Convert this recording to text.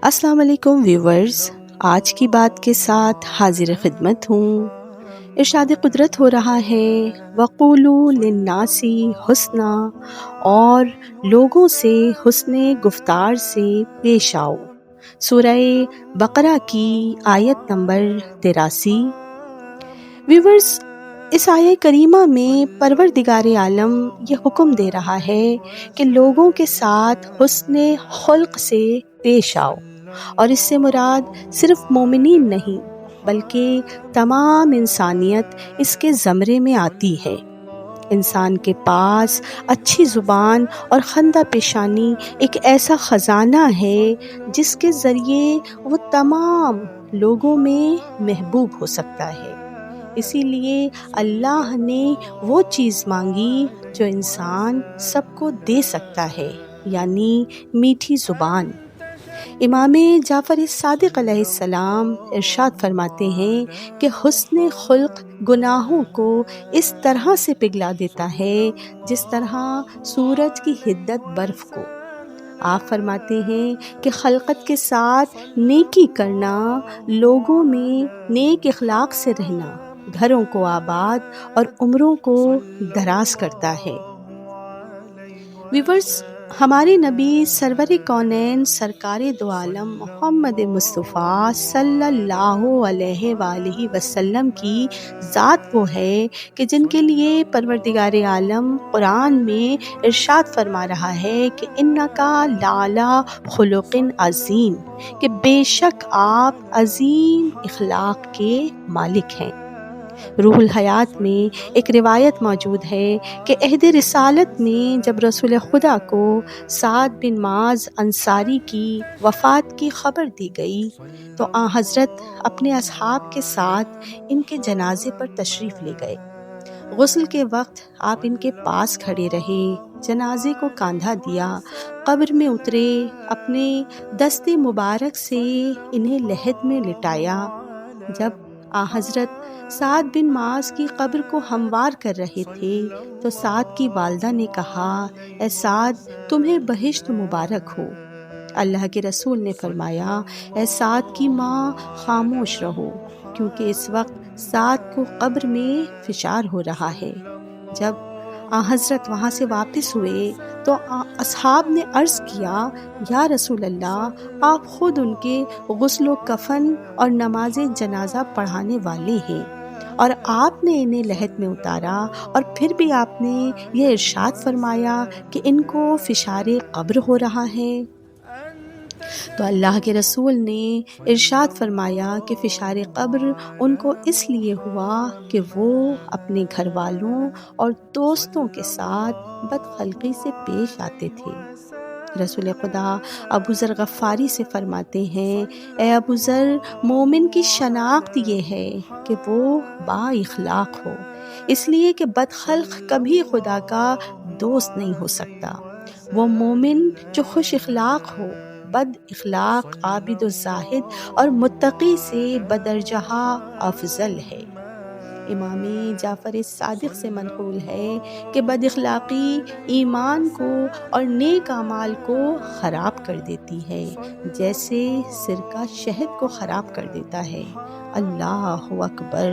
السلام علیکم ویورز، آج کی بات کے ساتھ حاضر خدمت ہوں۔ ارشاد قدرت ہو رہا ہے وَقُولُوا لِلنَّاسِ حُسْنًا، اور لوگوں سے حسن گفتار سے پیش آؤ۔ سورہ بقرہ کی آیت نمبر 83۔ ویورز، اس آیہ کریمہ میں پروردگار عالم یہ حکم دے رہا ہے کہ لوگوں کے ساتھ حسن خلق سے پیش آؤ، اور اس سے مراد صرف مومنین نہیں بلکہ تمام انسانیت اس کے زمرے میں آتی ہے۔ انسان کے پاس اچھی زبان اور خندہ پیشانی ایک ایسا خزانہ ہے جس کے ذریعے وہ تمام لوگوں میں محبوب ہو سکتا ہے۔ اسی لیے اللہ نے وہ چیز مانگی جو انسان سب کو دے سکتا ہے، یعنی میٹھی زبان۔ امام جعفر صادق علیہ السلام ارشاد فرماتے ہیں کہ حسن خلق گناہوں کو اس طرح سے پگھلا دیتا ہے جس طرح سورج کی حدت برف کو۔ آپ فرماتے ہیں کہ خلقت کے ساتھ نیکی کرنا، لوگوں میں نیک اخلاق سے رہنا گھروں کو آباد اور عمروں کو دراز کرتا ہے۔ ویورز، ہمارے نبی سرور کونین سرکار دو عالم محمد مصطفیٰ صلی اللہ علیہ وآلہ وسلم کی ذات وہ ہے کہ جن کے لیے پروردگار عالم قرآن میں ارشاد فرما رہا ہے کہ انکا لعلی خلق عظیم، کہ بے شک آپ عظیم اخلاق کے مالک ہیں۔ روح الحیات میں ایک روایت موجود ہے کہ عہد رسالت میں جب رسول خدا کو سعد بن معاذ انصاری کی وفات کی خبر دی گئی تو آن حضرت اپنے اصحاب کے ساتھ ان کے جنازے پر تشریف لے گئے۔ غسل کے وقت آپ ان کے پاس کھڑے رہے، جنازے کو کاندھا دیا، قبر میں اترے، اپنے دست مبارک سے انہیں لحد میں لٹایا۔ جب آن حضرت سعد بن معاذ کی قبر کو ہموار کر رہے تھے تو سعد کی والدہ نے کہا، اے سعد، تمہیں بہشت مبارک ہو۔ اللہ کے رسول نے فرمایا، اے سعد کی ماں، خاموش رہو، کیونکہ اس وقت سعد کو قبر میں فشار ہو رہا ہے۔ جب آن حضرت وہاں سے واپس ہوئے تو اصحاب نے عرض کیا، یا رسول اللہ، آپ خود ان کے غسل و کفن اور نماز جنازہ پڑھانے والے ہیں، اور آپ نے انہیں لحد میں اتارا، اور پھر بھی آپ نے یہ ارشاد فرمایا کہ ان کو فشار قبر ہو رہا ہے۔ تو اللہ کے رسول نے ارشاد فرمایا کہ فشار قبر ان کو اس لیے ہوا کہ وہ اپنے گھر والوں اور دوستوں کے ساتھ بدخلقی سے پیش آتے تھے۔ رسول خدا ابو ذر غفاری سے فرماتے ہیں، اے ابو ذر، مومن کی شناخت یہ ہے کہ وہ با اخلاق ہو، اس لیے کہ بدخلق کبھی خدا کا دوست نہیں ہو سکتا۔ وہ مومن جو خوش اخلاق ہو، بد اخلاق عابد و زاہد اور متقی سے بدرجہ افضل ہے۔ امام جعفر صادق سے منقول ہے کہ بد اخلاقی ایمان کو اور نیک اعمال کو خراب کر دیتی ہے، جیسے سرکہ شہد کو خراب کر دیتا ہے۔ اللہ اکبر۔